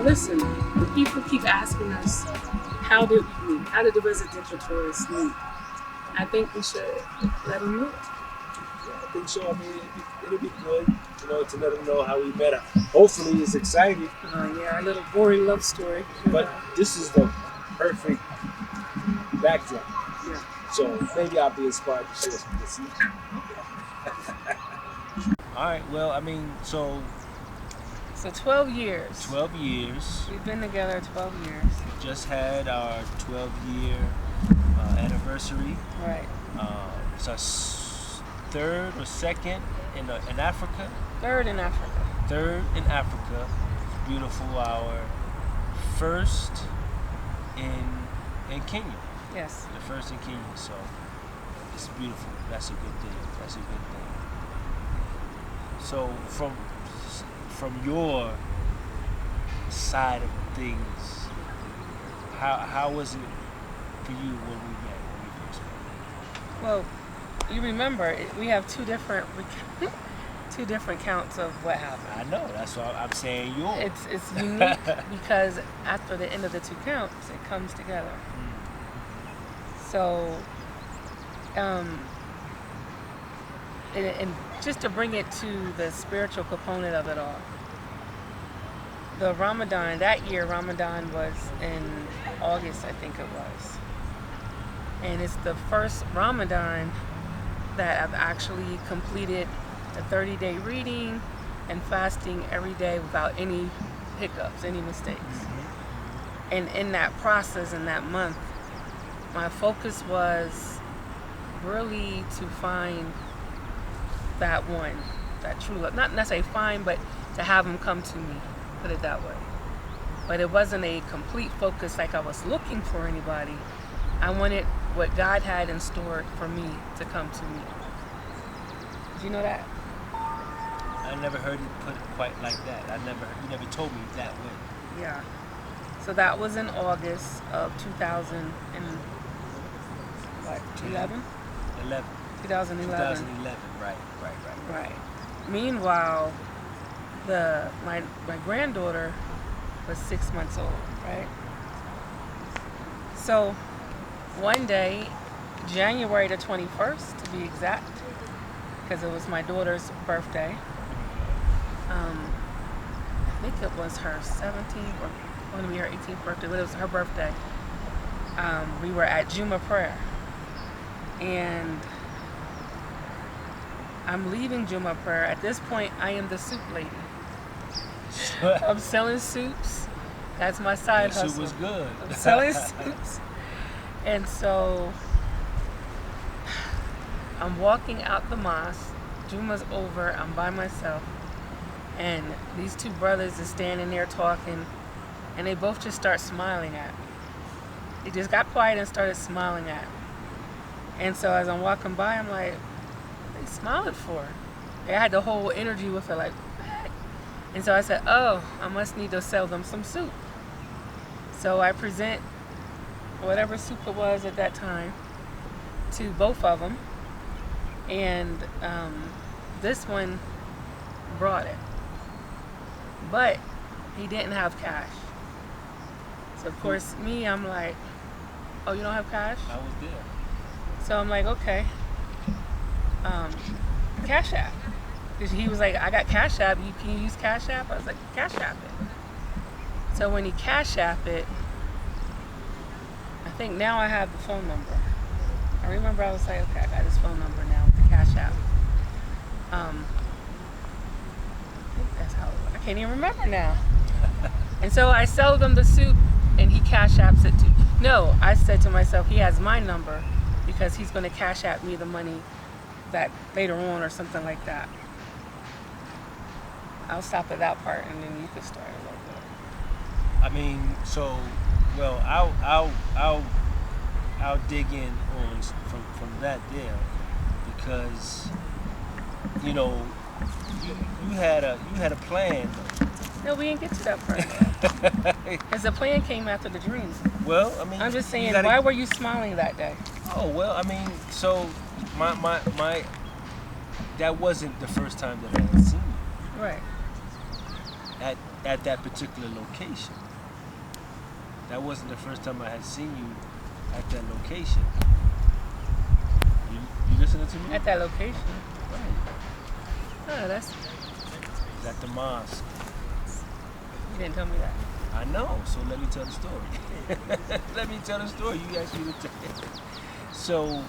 listen, the people keep asking us, how did we meet? How did the residential tourists meet? I think we should let them know. Yeah, I think so. I mean, it'll be good, to let them know how we met. Hopefully, it's exciting. Yeah, our little boring love story. But this is the perfect backdrop. Yeah. So maybe I'll be inspired to share some this evening. All right. Well, I mean, so 12 years. 12 years. We've been together 12 years. Just had our 12-year anniversary. Right. It's our third or second in Africa. Third in Africa. Third in Africa. Beautiful. Our first in Kenya. Yes. The first in Kenya. So it's beautiful. That's a good thing. So from your side of things, how was it for you when we first met? Well, you remember we have two different counts of what happened. I know. That's why I'm saying yours. It's unique because after the end of the two counts, it comes together. So, and just to bring it to the spiritual component of it all, the Ramadan, that year Ramadan was in August, I think it was. And it's the first Ramadan that I've actually completed a 30-day reading and fasting every day without any hiccups, any mistakes. And in that process, in that month, my focus was really to find that one, that true love. Not necessarily find, but to have him come to me, put it that way. But it wasn't a complete focus like I was looking for anybody. I wanted what God had in store for me to come to me. Do you know that? I never heard it put quite like that. You never told me that way. Yeah. So that was in August of 2011? 2011. Right. Meanwhile, my granddaughter was 6 months old, right? So one day, January the 21st to be exact, because it was my daughter's birthday. I think it was her 17th or going to be her 18th birthday, but it was her birthday. We were at Juma prayer, and I'm leaving Juma prayer. At this point, I am the soup lady. I'm selling soups. That's my side hustle. Soup was good. I'm selling soups. And so I'm walking out the mosque. Juma's over. I'm by myself. And these two brothers are standing there talking. And they both just start smiling at me. They just got quiet and started smiling at me. And so as I'm walking by, I'm like, what are they smiling for? I had the whole energy with it, like, what? And so I said, oh, I must need to sell them some soup. So I present whatever soup it was at that time to both of them. And this one brought it. But he didn't have cash. So of course, me, I'm like, oh, you don't have cash? I was there. So I'm like, okay, Cash App. He was like, I got Cash App. Can you use Cash App? I was like, Cash App it. So when he Cash App it, I think now I have the phone number. I remember I was like, okay, I got his phone number now with the Cash App. I think that's how it was. I can't even remember now. And so I sell them the soup, and he Cash Apps it too. No, I said to myself, he has my number because he's going to Cash App me the money that later on or something like that. I'll stop at that part, and then you can start a little bit. I mean, so, well, I'll dig in on from that there, because you had a plan. No, we didn't get to that part. Because the plan came after the dream. Well, I mean, I'm just saying, why were you smiling that day? Oh well, I mean, so my that wasn't the first time that I had seen you. Right. at that particular location. That wasn't the first time I had seen you at that location. You listening to me? At that location. Right. Oh, that's. It's at the mosque. You didn't tell me that. I know, so let me tell the story. Let me tell the story. You asked me to tell it. So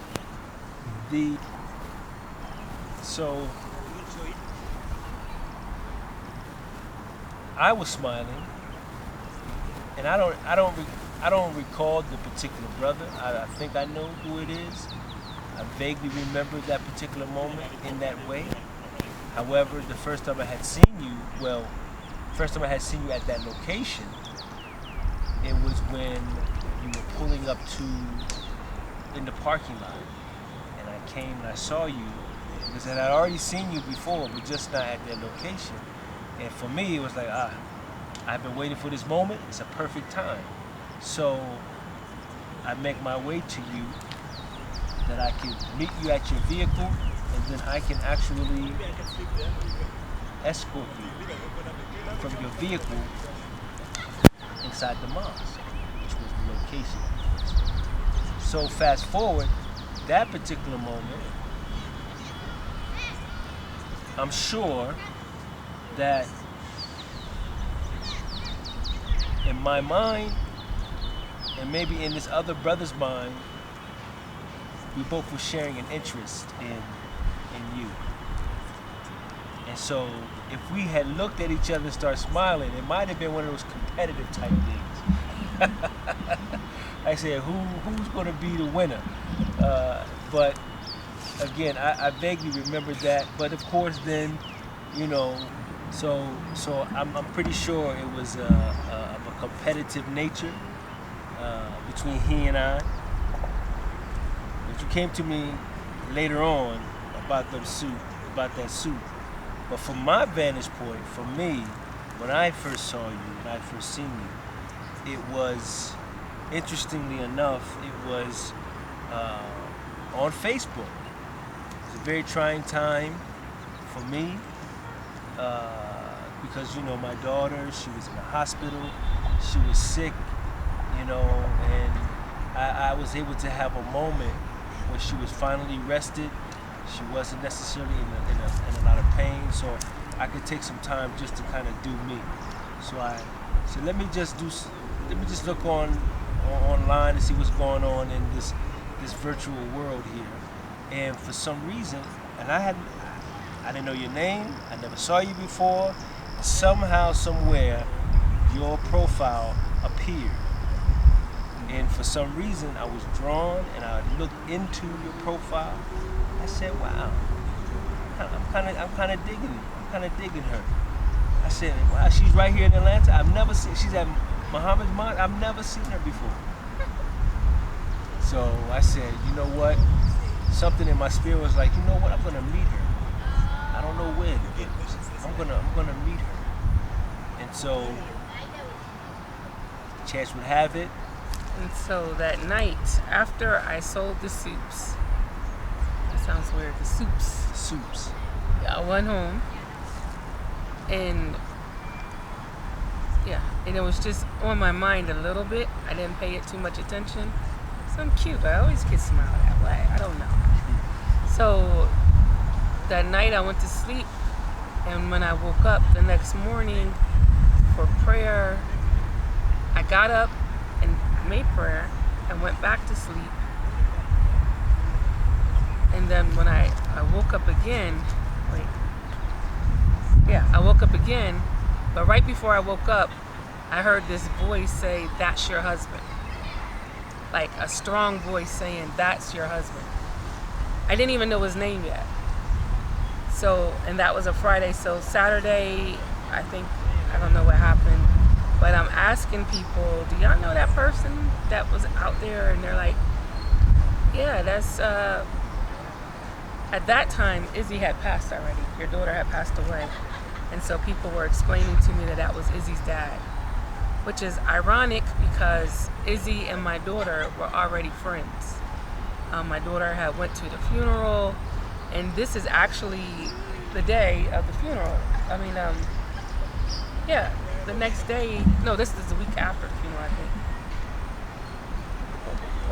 I was smiling, and I don't recall the particular brother. I think I know who it is. I vaguely remember that particular moment in that way. However, the first time I had seen you at that location, it was when you were pulling up in the parking lot, and I came and I saw you because I had already seen you before, but just not at that location. And for me, it was like, I've been waiting for this moment. It's a perfect time. So I make my way to you that I can meet you at your vehicle, and then I can actually escort you from your vehicle inside the mosque, which was the location. So fast forward, that particular moment, I'm sure that in my mind, and maybe in this other brother's mind, we both were sharing an interest in you. And so if we had looked at each other and started smiling, it might have been one of those competitive type things. I said, who's going to be the winner? But again, I vaguely remember that. But of course, then, so I'm pretty sure it was of a competitive nature between he and I. But you came to me later on about that suit. But from my vantage point, for me, when I first saw you, when I first seen you, it was, interestingly enough, it was on Facebook. It was a very trying time for me because, my daughter, she was in the hospital, she was sick, and I was able to have a moment when she was finally rested. She wasn't necessarily in a lot of pain, so I could take some time just to kind of do me. So I said, let me just look online and see what's going on in this virtual world here. And for some reason, and I didn't know your name, I never saw you before. Somehow, somewhere, your profile appeared. And for some reason, I was drawn, and I looked into your profile. I said, "Wow, I'm kind of digging it. I'm kind of digging her." I said, "Wow, she's right here in Atlanta. I've never seen. She's at Muhammad's Mosque. I've never seen her before." So I said, "You know what? Something in my spirit was like, you know what? I'm gonna meet her. I don't know when. I'm gonna meet her." And so, chance would have it. And so that night, after I sold the soups, it sounds weird, the soups. I went home, and it was just on my mind a little bit. I didn't pay it too much attention. So I'm cute. I always get smile that way. I don't know. So that night I went to sleep, and when I woke up the next morning for prayer, I got up and made prayer and went back to sleep. And then when I woke up again, I woke up again, but right before I woke up, I heard this voice say, "That's your husband." Like a strong voice saying, "That's your husband." I didn't even know his name yet. So, and that was a Friday. So Saturday, I don't know what happened, but I'm asking people, do y'all know that person that was out there? And they're like, yeah, that's, at that time, Izzy had passed already. Your daughter had passed away. And so people were explaining to me that was Izzy's dad, which is ironic because Izzy and my daughter were already friends. My daughter had went to the funeral, and this is actually the day of the funeral. Yeah, the next day. No, this is the week after the funeral, I think,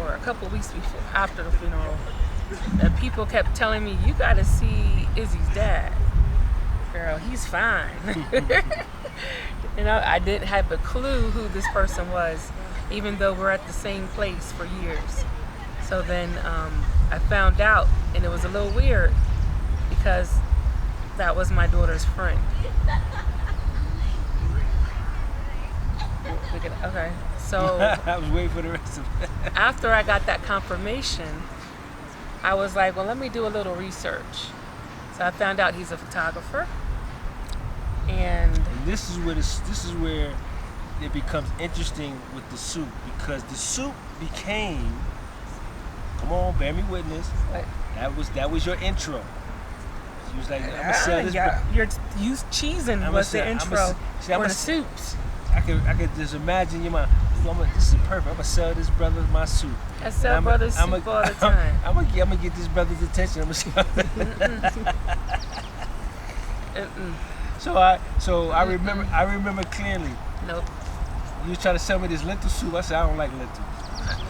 or a couple of weeks before after the funeral. And people kept telling me, "You got to see Izzy's dad, girl. He's fine." I didn't have a clue who this person was, even though we're at the same place for years. So then I found out, and it was a little weird because that was my daughter's friend. Okay, so I was waiting for the rest of it. after I got that confirmation, I was like, well, let me do a little research. So I found out he's a photographer, and This is where it becomes interesting with the soup, because the soup became, come on, bear me witness. What? That was your intro. She was like, I'm gonna sell this. You cheesing was the intro for the soups. I could just imagine your mind. This is perfect. I'm gonna sell this brother my soup. I sell brothers soup all the time. I'm gonna get this brother's attention. I'm gonna So I remember clearly. Nope. You was trying to sell me this lentil soup. I said I don't like lentils.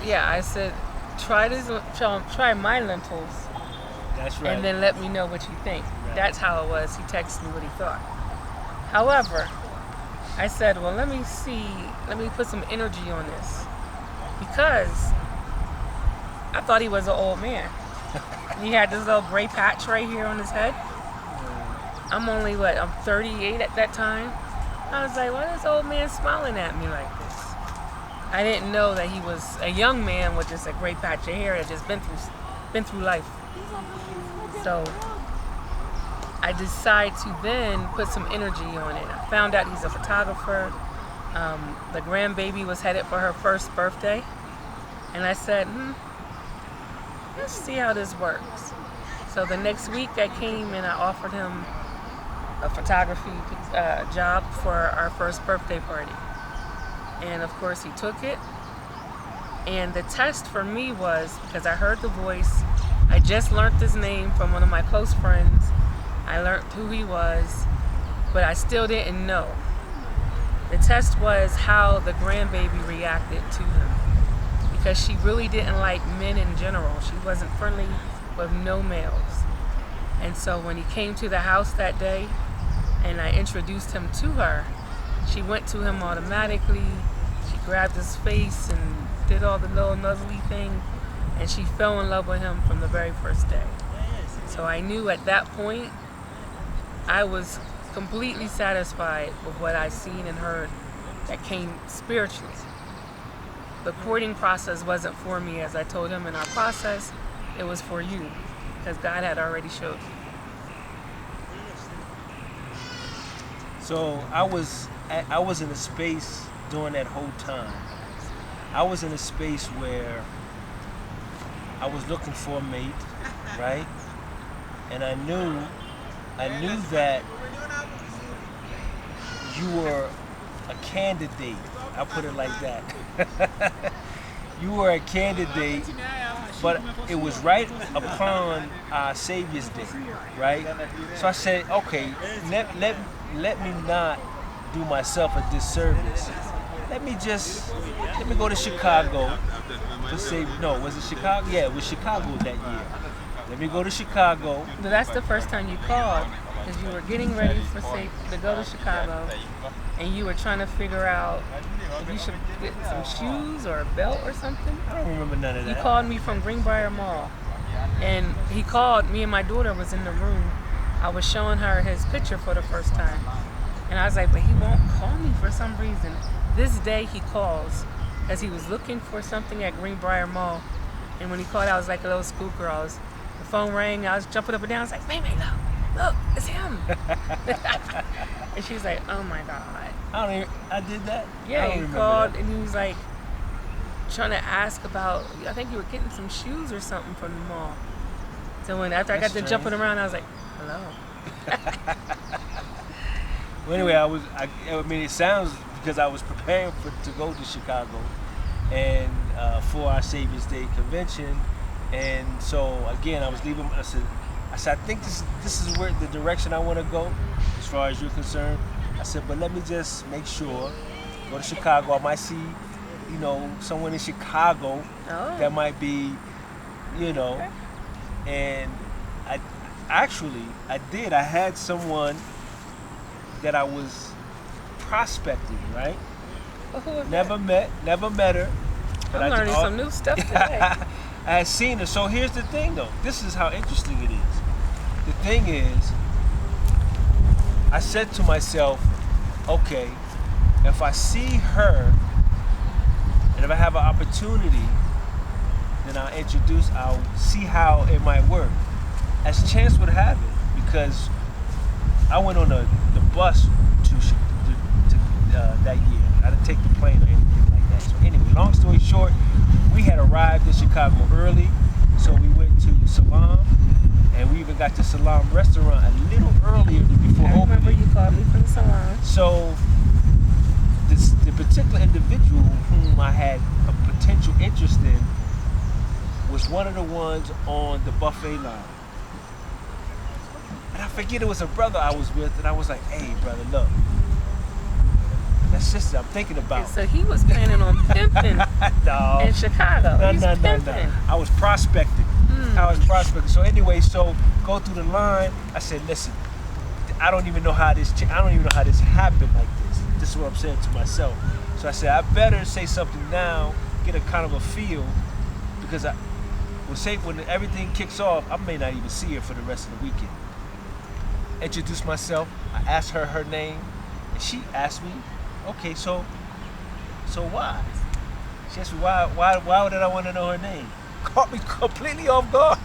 Yeah, I said try my lentils, That's right. and then let me know what you think. Right. That's how it was. He texted me what he thought. However, I said, well, let me put some energy on this, because I thought he was an old man. He had this little gray patch right here on his head. I'm 38 at that time. I was like, why is this old man smiling at me like this? I didn't know that he was a young man with just a gray patch of hair that just been through life. So I decided to then put some energy on it. I found out he's a photographer. The grandbaby was headed for her first birthday. And I said, let's see how this works. So the next week I came and I offered him a photography job for our first birthday party. And of course he took it. And the test for me was, because I heard the voice, I just learned his name from one of my close friends. I learned who he was, but I still didn't know. The test was how the grandbaby reacted to him, because she really didn't like men in general. She wasn't friendly with no males. And so when he came to the house that day and I introduced him to her, she went to him automatically. She grabbed his face and did all the little nuzzly thing, and she fell in love with him from the very first day. So I knew at that point I was completely satisfied with what I seen and heard that came spiritually. The courting process wasn't for me, as I told him in our process. It was for you, because God had already showed you. So I was in a space during that whole time. I was in a space where I was looking for a mate, right? And I knew that you were a candidate. I'll put it like that. You were a candidate, but it was right upon our Savior's Day, right? So I said, okay, let me not do myself a disservice. Let me go to Chicago to say, no, was it Chicago? Yeah, it was Chicago that year. Let me go to Chicago. But that's the first time you called, because you were getting ready to go to Chicago, and you were trying to figure out if you should get some shoes or a belt or something. I don't remember none of that. He called me from Greenbrier Mall, and he called me, and my daughter was in the room. I was showing her his picture for the first time, and I was like, but he won't call me for some reason. This day he calls, because he was looking for something at Greenbrier Mall, and when he called, I was like a little schoolgirl. The phone rang, I was jumping up and down. I was like, Mame, look, it's him. And she's like, oh my God. I did that? Yeah, he called and he was like trying to ask about, I think you were getting some shoes or something from the mall. So after I got to jumping around, I was like, hello. Well, anyway, I mean, it sounds, because I was preparing to go to Chicago and for our Savior's Day convention. And so again, I was leaving. I said, I think this is where the direction I want to go, as far as you're concerned. I said, but let me just make sure. Go to Chicago. I might see, someone in Chicago Oh. that might be, Okay. and I did. I had someone that I was prospecting, right? Well, who was Never met her. that? I'm learning some new stuff today. I had seen her. So here's the thing, though. This is how interesting it is. The thing is, I said to myself, okay, if I see her, and if I have an opportunity, then I'll see how it might work. As chance would have it, because I went on the bus to that year. I didn't take the plane or anything like that. So anyway, long story short, we had arrived in Chicago early, so we went to Salam, and we even got to Salam restaurant a little earlier than before I remember opening. you called me from the salon. So the particular individual whom I had a potential interest in was one of the ones on the buffet line. And I forget it was a brother I was with, and I was like, hey, brother, look. That sister I'm thinking about. So he was planning on pimping No. in Chicago. No. He's pimping. I was prospecting. So anyway, go through the line. I said, listen, I don't even know how this happened like this. This is what I'm saying to myself. So I said, I better say something now, get a kind of a feel, because when everything kicks off, I may not even see her for the rest of the weekend. Introduced myself. I asked her her name, and she asked me, okay, so why? She asked me why did I want to know her name? Caught me completely off guard.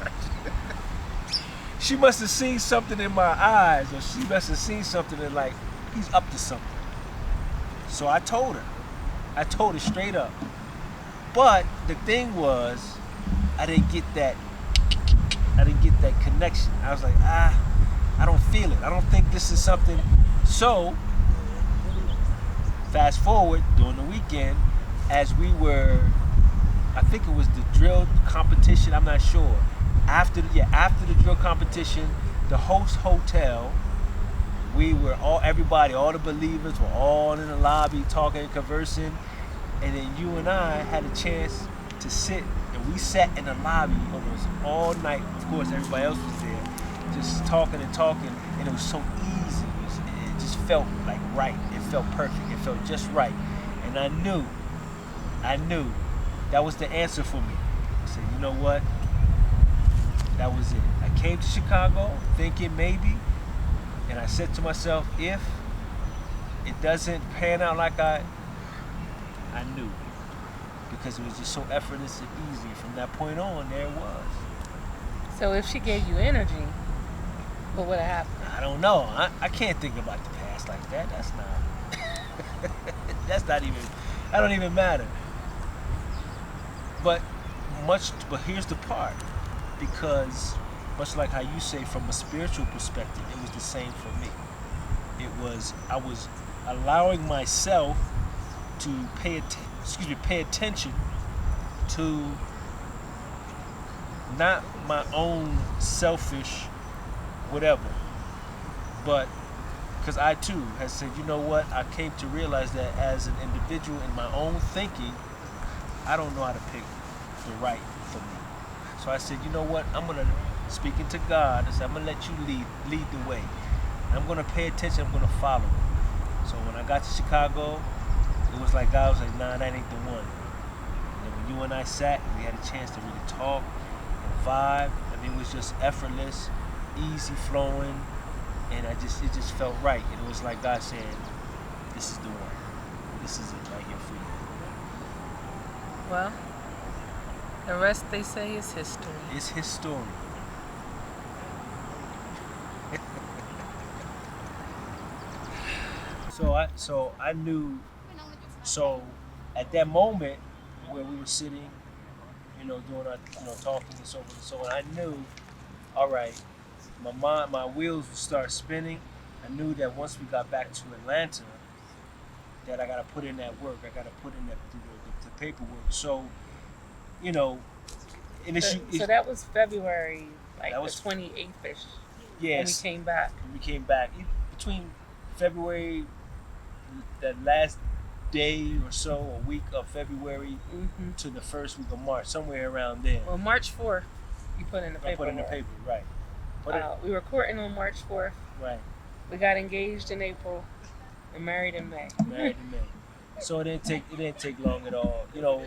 She must have seen something in my eyes, or she must have seen something and like, he's up to something. So I told her straight up. But the thing was, I didn't get that connection. I was like, I don't feel it. I don't think this is something. So fast forward during the weekend, as we were, I think it was the drill competition, I'm not sure. After the drill competition, the host hotel, we were all the believers were all in the lobby talking and conversing, and then you and I had a chance to sit, and we sat in the lobby almost all night. Of course, everybody else was there, just talking, and it was so easy. It just felt like right. It felt perfect. It felt just right, and I knew that was the answer for me. I said, you know what? That was it. I came to Chicago thinking maybe, and I said to myself, if it doesn't pan out like I knew, because it was just so effortless and easy. From that point on, there it was. So if she gave you energy, what would have happened? I don't know. I can't think about the past like that. That's not. That don't even matter. But here's the part, because much like how you say from a spiritual perspective, it was the same for me. I was allowing myself to pay attention to not my own selfish whatever, but because I too has said, you know what, I came to realize that as an individual in my own thinking, I don't know how to pick the right for me. So I said, you know what, I'm gonna, speaking to God, I said, I'm gonna let you lead the way. I'm gonna pay attention, I'm gonna follow it. So when I got to Chicago, it was like God was like, nah, that ain't the one. And then when you and I sat, we had a chance to really talk and vibe. I mean, it was just effortless, easy flowing, and it just felt right. And it was like God saying, this is the one. This is it right here for you. Well, the rest, they say, is history. It's his story. So I knew. So at that moment where we were sitting, doing our, talking and so on and so on, I knew, all right, my wheels would start spinning. I knew that once we got back to Atlanta, that I got to put in that work. I got to put in the paperwork. So, and So that was February, like that the was 28th-ish. Yes. When we came back. We came back between February that last day or so, or week of February Mm-hmm. to the first week of March, somewhere around there. Well, March 4th, you put in the I paper. put in the paper, right? Put it We were courting on March 4th. right. We got engaged in April and married in May. Married in May. So it didn't take long at all. You know,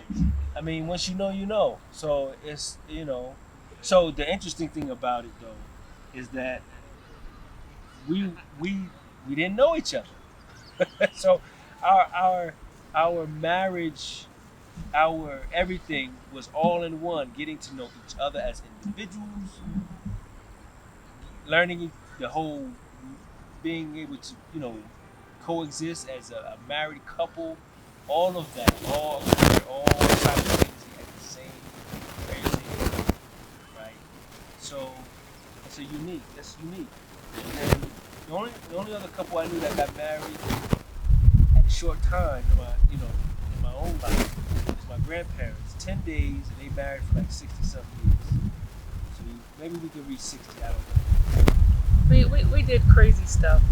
I mean, once you know, you know. So it's So the interesting thing about it though is that we didn't know each other. So our marriage, our everything was all in one. Getting to know each other as individuals, learning the whole, being able to coexist as a married couple, all of that, all simultaneously at the same very same time, right? So That's unique. And the only other couple I knew that got married at a short time in my own life was my grandparents. 10 days, and they married for like 60-something years. So maybe we could reach 60. I don't know. We did crazy stuff.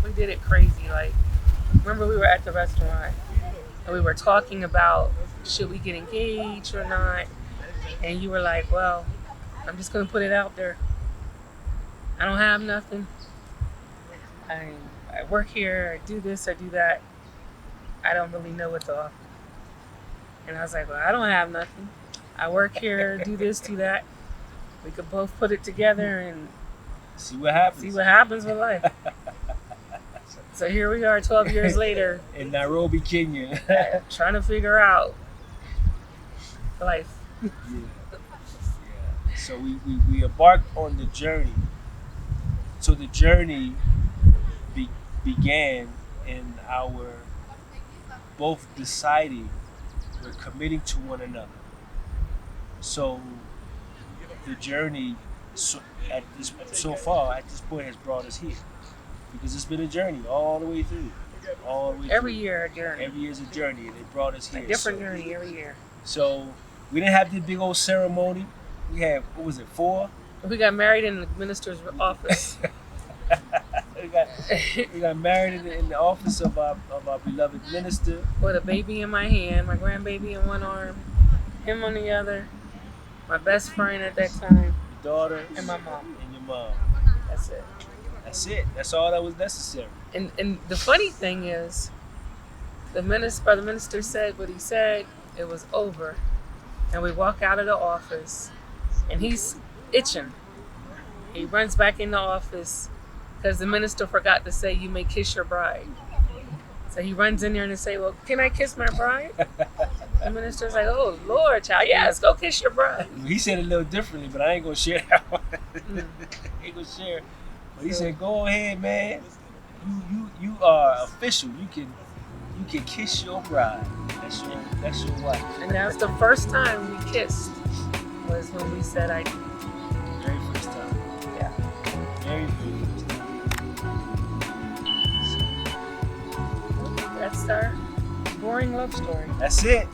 We did it crazy. Like, remember we were at the restaurant and we were talking about should we get engaged or not, and you were like, well, I'm just gonna put it out there. I don't have nothing. I work here, I do this, I do that. I don't really know what to offer. And I was like, well, I don't have nothing. I work here, do this, do that. We could both put it together and see what happens with life. So here we are 12 years later. In Nairobi, Kenya. Trying to figure out life. Yeah. So we embarked on the journey. So the journey began in our both deciding we're committing to one another. So the journey so far at this point has brought us here, because it's been a journey all the way through. Every year a journey. Every year's a journey, and it brought us here. A different journey every year. So we didn't have this big old ceremony. We had, what was it, 4? We got married in the minister's office. we got married in the office of our beloved minister. With a baby in my hand, my grandbaby in one arm, him on the other, my best friend at that time, your daughter, and my mom. And your mom. That's it. That's it. That's all that was necessary. And the funny thing is, the minister said what he said. It was over, and we walk out of the office, and he's itching. He runs back in the office because the minister forgot to say, "You may kiss your bride." So he runs in there and say, "Well, can I kiss my bride?" The minister's like, "Oh Lord, child, yes, go kiss your bride." He said it a little differently, but I ain't gonna share that one. I ain't gonna share it. But he said, "Go ahead, man. You are official. You can kiss your bride. That's your wife." And that was the first time we kissed. Was when we said I do. Very first time. Yeah. Very first time. That's our boring love story. That's it.